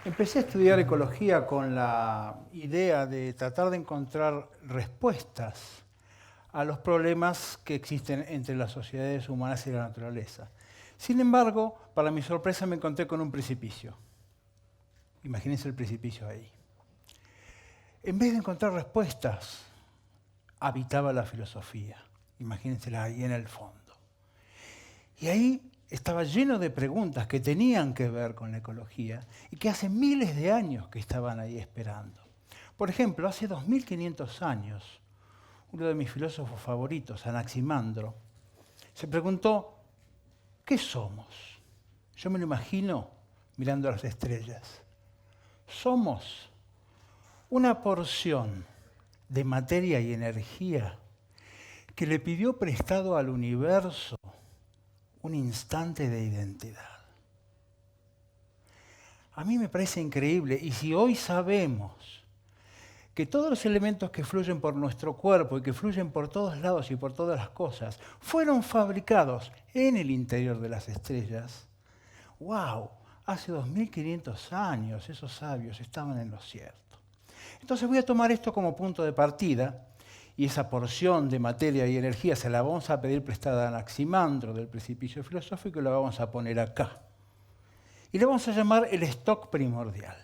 Empecé a estudiar ecología con la idea de tratar de encontrar respuestas a los problemas que existen entre las sociedades humanas y la naturaleza. Sin embargo, para mi sorpresa me encontré con un precipicio. Imagínense el precipicio ahí. En vez de encontrar respuestas, habitaba la filosofía. Imagínensela ahí en el fondo. Y ahí estaba lleno de preguntas que tenían que ver con la ecología y que hace miles de años que estaban ahí esperando. Por ejemplo, hace 2500 años, uno de mis filósofos favoritos, Anaximandro, se preguntó, ¿qué somos? Yo me lo imagino mirando a las estrellas. Somos una porción de materia y energía que le pidió prestado al universo un instante de identidad. A mí me parece increíble, y si hoy sabemos que todos los elementos que fluyen por nuestro cuerpo y que fluyen por todos lados y por todas las cosas fueron fabricados en el interior de las estrellas, ¡wow! Hace 2500 años esos sabios estaban en lo cierto. Entonces voy a tomar esto como punto de partida, y esa porción de materia y energía se la vamos a pedir prestada a Anaximandro del Precipicio Filosófico y la vamos a poner acá. Y le vamos a llamar el stock primordial.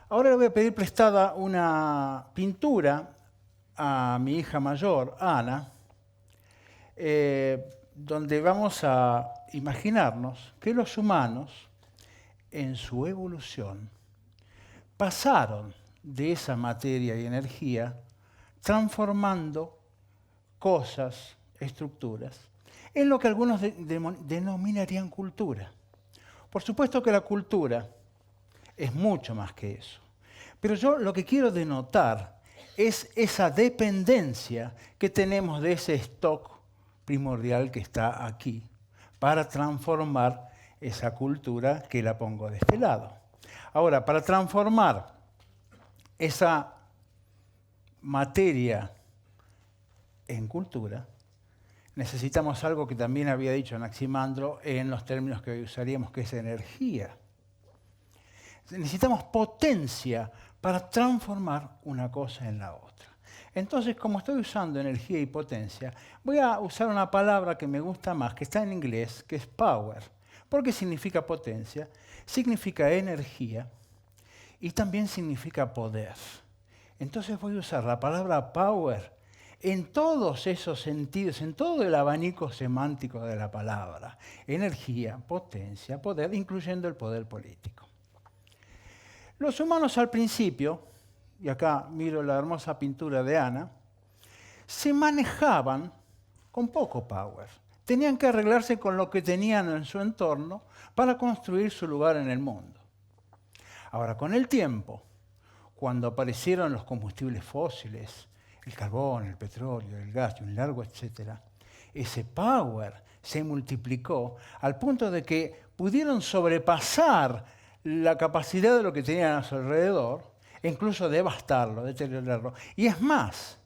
Ahora le voy a pedir prestada una pintura a mi hija mayor, Ana, donde vamos a imaginarnos que los humanos, en su evolución, pasaron de esa materia y energía transformando cosas, estructuras, en lo que algunos denominarían cultura. Por supuesto que la cultura es mucho más que eso. Pero yo lo que quiero denotar es esa dependencia que tenemos de ese stock primordial que está aquí para transformar esa cultura que la pongo de este lado. Ahora, para transformar esa materia en cultura, necesitamos algo que también había dicho Anaximandro en los términos que hoy usaríamos, que es energía. Necesitamos potencia para transformar una cosa en la otra. Entonces, como estoy usando energía y potencia, voy a usar una palabra que me gusta más, que está en inglés, que es power. Porque significa potencia, significa energía y también significa poder. Entonces voy a usar la palabra power en todos esos sentidos, en todo el abanico semántico de la palabra. Energía, potencia, poder, incluyendo el poder político. Los humanos al principio, y acá miro la hermosa pintura de Ana, se manejaban con poco power. Tenían que arreglarse con lo que tenían en su entorno para construir su lugar en el mundo. Ahora, con el tiempo, cuando aparecieron los combustibles fósiles, el carbón, el petróleo, el gas y un largo etcétera, ese power se multiplicó al punto de que pudieron sobrepasar la capacidad de lo que tenían a su alrededor, e incluso devastarlo, deteriorarlo. Y es más,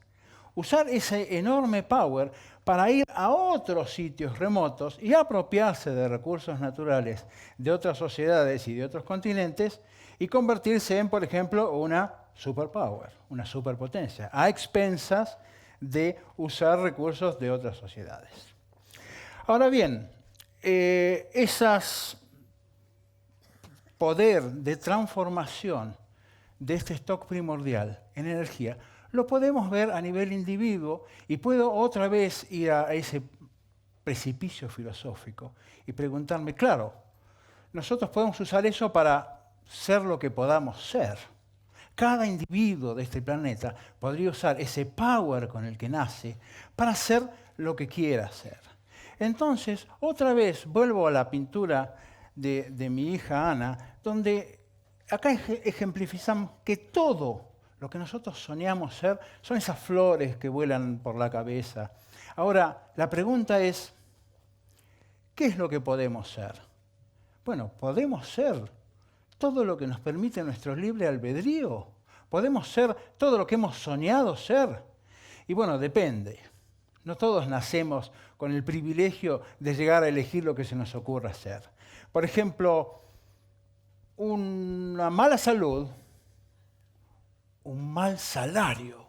usar ese enorme power para ir a otros sitios remotos y apropiarse de recursos naturales de otras sociedades y de otros continentes y convertirse en, por ejemplo, una superpower, una superpotencia, a expensas de usar recursos de otras sociedades. Ahora bien, esas poder de transformación de este stock primordial en energía lo podemos ver a nivel individuo y puedo otra vez ir a ese precipicio filosófico y preguntarme, claro, nosotros podemos usar eso para ser lo que podamos ser. Cada individuo de este planeta podría usar ese power con el que nace para ser lo que quiera ser. Entonces, otra vez vuelvo a la pintura de mi hija Ana, donde acá ejemplificamos que todo lo que nosotros soñamos ser son esas flores que vuelan por la cabeza. Ahora, la pregunta es, ¿qué es lo que podemos ser? Bueno, podemos ser todo lo que nos permite nuestro libre albedrío. Podemos ser todo lo que hemos soñado ser. Y bueno, depende. No todos nacemos con el privilegio de llegar a elegir lo que se nos ocurra hacer. Por ejemplo, una mala salud, un mal salario,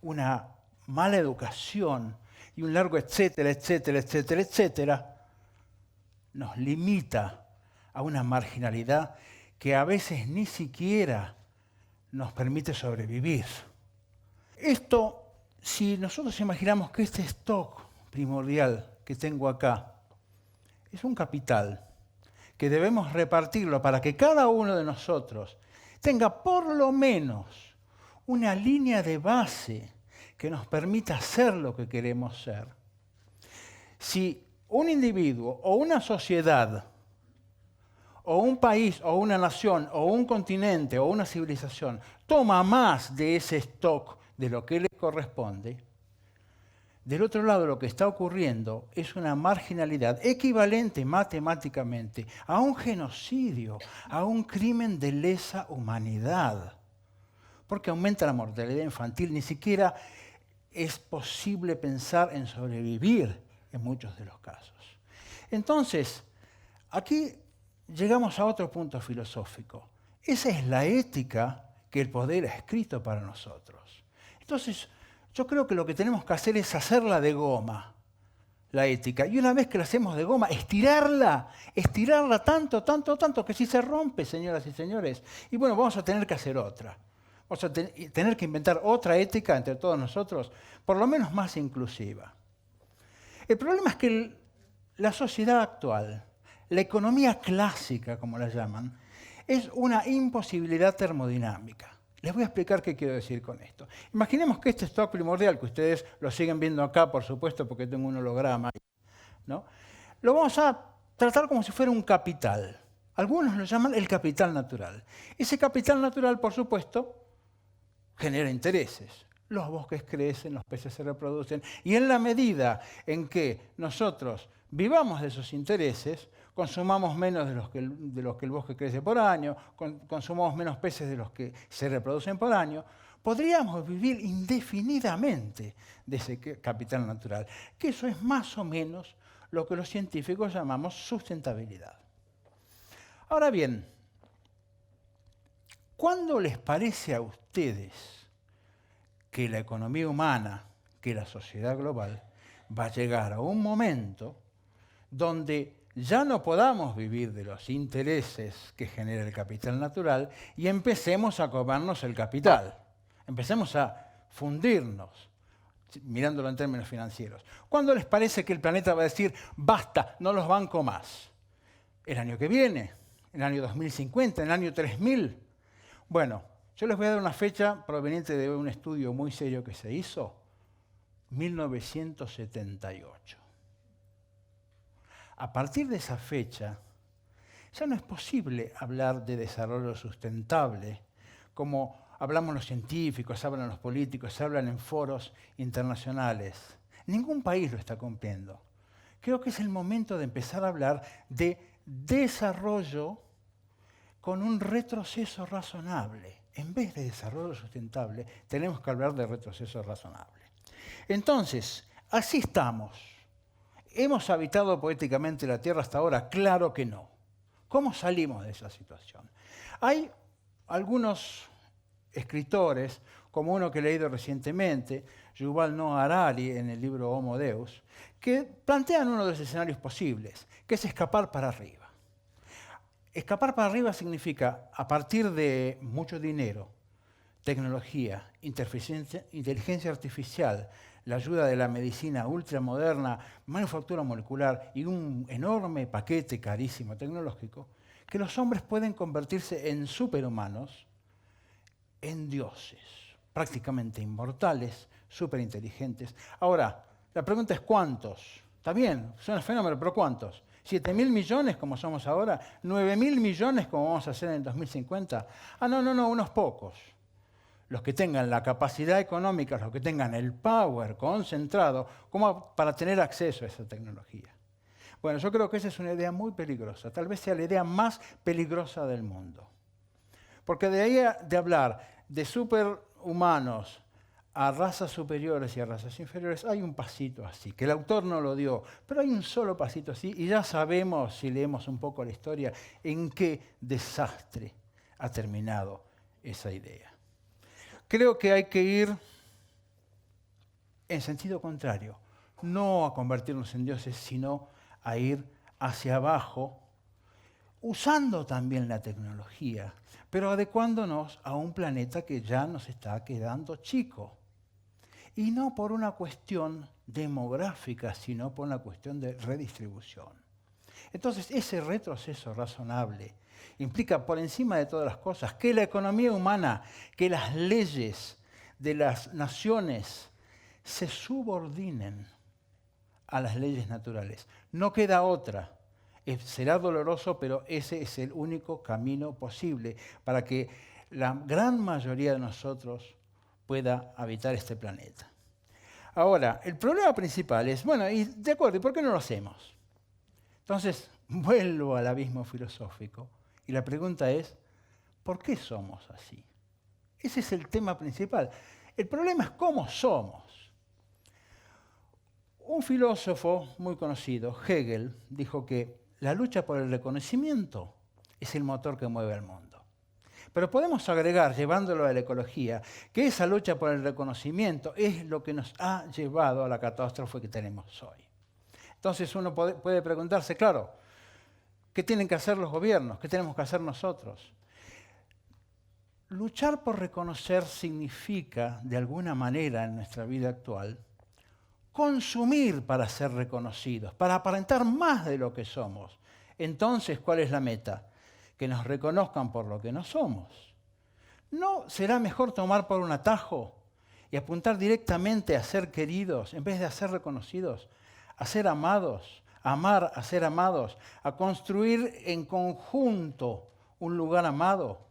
una mala educación y un largo etcétera, etcétera, etcétera, etcétera, nos limita a una marginalidad que a veces ni siquiera nos permite sobrevivir. Esto, si nosotros imaginamos que este stock primordial que tengo acá es un capital que debemos repartirlo para que cada uno de nosotros tenga por lo menos una línea de base que nos permita ser lo que queremos ser. Si un individuo o una sociedad o un país o una nación o un continente o una civilización toma más de ese stock de lo que le corresponde, del otro lado lo que está ocurriendo es una marginalidad equivalente matemáticamente a un genocidio, a un crimen de lesa humanidad. Porque aumenta la mortalidad infantil, ni siquiera es posible pensar en sobrevivir en muchos de los casos. Entonces, aquí llegamos a otro punto filosófico. Esa es la ética que el poder ha escrito para nosotros. Entonces, yo creo que lo que tenemos que hacer es hacerla de goma, la ética. Y una vez que la hacemos de goma, estirarla tanto, tanto, tanto, que si se rompe, señoras y señores. Y bueno, vamos a tener que hacer otra. Vamos a tener que inventar otra ética entre todos nosotros, por lo menos más inclusiva. El problema es que la sociedad actual, la economía clásica, como la llaman, es una imposibilidad termodinámica. Les voy a explicar qué quiero decir con esto. Imaginemos que este stock primordial, que ustedes lo siguen viendo acá, por supuesto, porque tengo un holograma, ¿no? Lo vamos a tratar como si fuera un capital. Algunos lo llaman el capital natural. Ese capital natural, por supuesto, genera intereses. Los bosques crecen, los peces se reproducen, y en la medida en que nosotros vivamos de esos intereses, consumamos menos de los que el bosque crece por año, consumamos menos peces de los que se reproducen por año, podríamos vivir indefinidamente de ese capital natural, que eso es más o menos lo que los científicos llamamos sustentabilidad. Ahora bien, ¿cuándo les parece a ustedes que la economía humana, que la sociedad global, va a llegar a un momento donde ya no podamos vivir de los intereses que genera el capital natural y empecemos a comernos el capital? Empecemos a fundirnos, mirándolo en términos financieros. ¿Cuándo les parece que el planeta va a decir, basta, no los banco más? ¿El año que viene? ¿El año 2050? ¿El año 3000? Bueno, yo les voy a dar una fecha proveniente de un estudio muy serio que se hizo, 1978. A partir de esa fecha, ya no es posible hablar de desarrollo sustentable, como hablamos los científicos, hablan los políticos, hablan en foros internacionales. Ningún país lo está cumpliendo. Creo que es el momento de empezar a hablar de desarrollo con un retroceso razonable. En vez de desarrollo sustentable, tenemos que hablar de retroceso razonable. Entonces, así estamos. ¿Hemos habitado poéticamente la Tierra hasta ahora? Claro que no. ¿Cómo salimos de esa situación? Hay algunos escritores, como uno que he leído recientemente, Yuval Noah Harari, en el libro Homo Deus, que plantean uno de los escenarios posibles, que es escapar para arriba. Escapar para arriba significa, a partir de mucho dinero, tecnología, inteligencia artificial, la ayuda de la medicina ultramoderna, manufactura molecular y un enorme paquete carísimo tecnológico, que los hombres pueden convertirse en superhumanos, en dioses, prácticamente inmortales, superinteligentes. Ahora, la pregunta es ¿cuántos? Está bien, suena fenómeno, pero ¿cuántos? ¿7.000 millones como somos ahora? ¿9.000 millones como vamos a hacer en el 2050? No, unos pocos. Los que tengan la capacidad económica, los que tengan el power concentrado, como para tener acceso a esa tecnología. Bueno, yo creo que esa es una idea muy peligrosa, tal vez sea la idea más peligrosa del mundo. Porque de ahí de hablar de superhumanos a razas superiores y a razas inferiores, hay un pasito así, que el autor no lo dio, pero hay un solo pasito así y ya sabemos, si leemos un poco la historia, en qué desastre ha terminado esa idea. Creo que hay que ir en sentido contrario, no a convertirnos en dioses, sino a ir hacia abajo, usando también la tecnología, pero adecuándonos a un planeta que ya nos está quedando chico. Y no por una cuestión demográfica, sino por una cuestión de redistribución. Entonces, ese retroceso razonable implica, por encima de todas las cosas, que la economía humana, que las leyes de las naciones se subordinen a las leyes naturales. No queda otra. Será doloroso, pero ese es el único camino posible para que la gran mayoría de nosotros pueda habitar este planeta. Ahora, el problema principal es, bueno, y de acuerdo, ¿y por qué no lo hacemos? Entonces, vuelvo al abismo filosófico y la pregunta es, ¿por qué somos así? Ese es el tema principal. El problema es cómo somos. Un filósofo muy conocido, Hegel, dijo que la lucha por el reconocimiento es el motor que mueve al mundo. Pero podemos agregar, llevándolo a la ecología, que esa lucha por el reconocimiento es lo que nos ha llevado a la catástrofe que tenemos hoy. Entonces uno puede preguntarse, claro, ¿qué tienen que hacer los gobiernos? ¿Qué tenemos que hacer nosotros? Luchar por reconocer significa, de alguna manera en nuestra vida actual, consumir para ser reconocidos, para aparentar más de lo que somos. Entonces, ¿cuál es la meta? Que nos reconozcan por lo que no somos. ¿No será mejor tomar por un atajo y apuntar directamente a ser queridos en vez de a ser reconocidos, a ser amados, a amar, a ser amados, a construir en conjunto un lugar amado?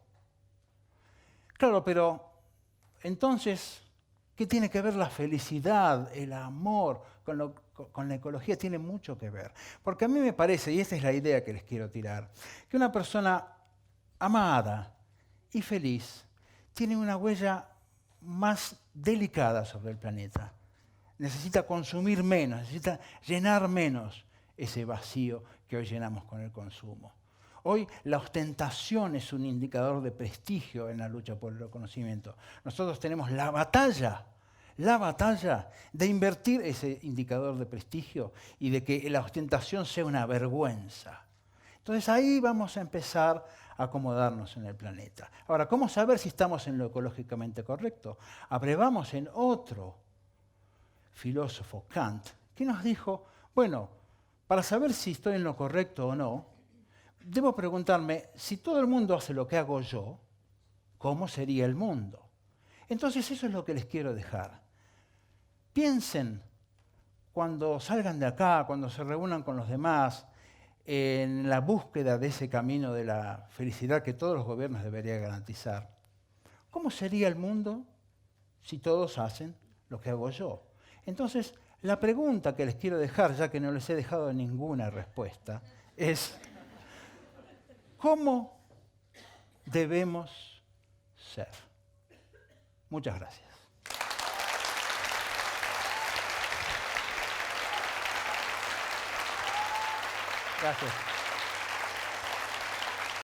Claro, pero entonces, ¿qué tiene que ver la felicidad, el amor con la ecología? Tiene mucho que ver. Porque a mí me parece, y esta es la idea que les quiero tirar, que una persona amada y feliz tiene una huella más delicada sobre el planeta. Necesita consumir menos, necesita llenar menos ese vacío que hoy llenamos con el consumo. Hoy la ostentación es un indicador de prestigio en la lucha por el reconocimiento. Nosotros tenemos la batalla de invertir ese indicador de prestigio y de que la ostentación sea una vergüenza. Entonces ahí vamos a empezar a acomodarnos en el planeta. Ahora, ¿cómo saber si estamos en lo ecológicamente correcto? Abrevamos en otro filósofo, Kant, que nos dijo, bueno, para saber si estoy en lo correcto o no, debo preguntarme, si todo el mundo hace lo que hago yo, ¿cómo sería el mundo? Entonces eso es lo que les quiero dejar. Piensen cuando salgan de acá, cuando se reúnan con los demás, en la búsqueda de ese camino de la felicidad que todos los gobiernos deberían garantizar. ¿Cómo sería el mundo si todos hacen lo que hago yo? Entonces, la pregunta que les quiero dejar, ya que no les he dejado ninguna respuesta, es ¿cómo debemos ser? Muchas gracias. Gracias.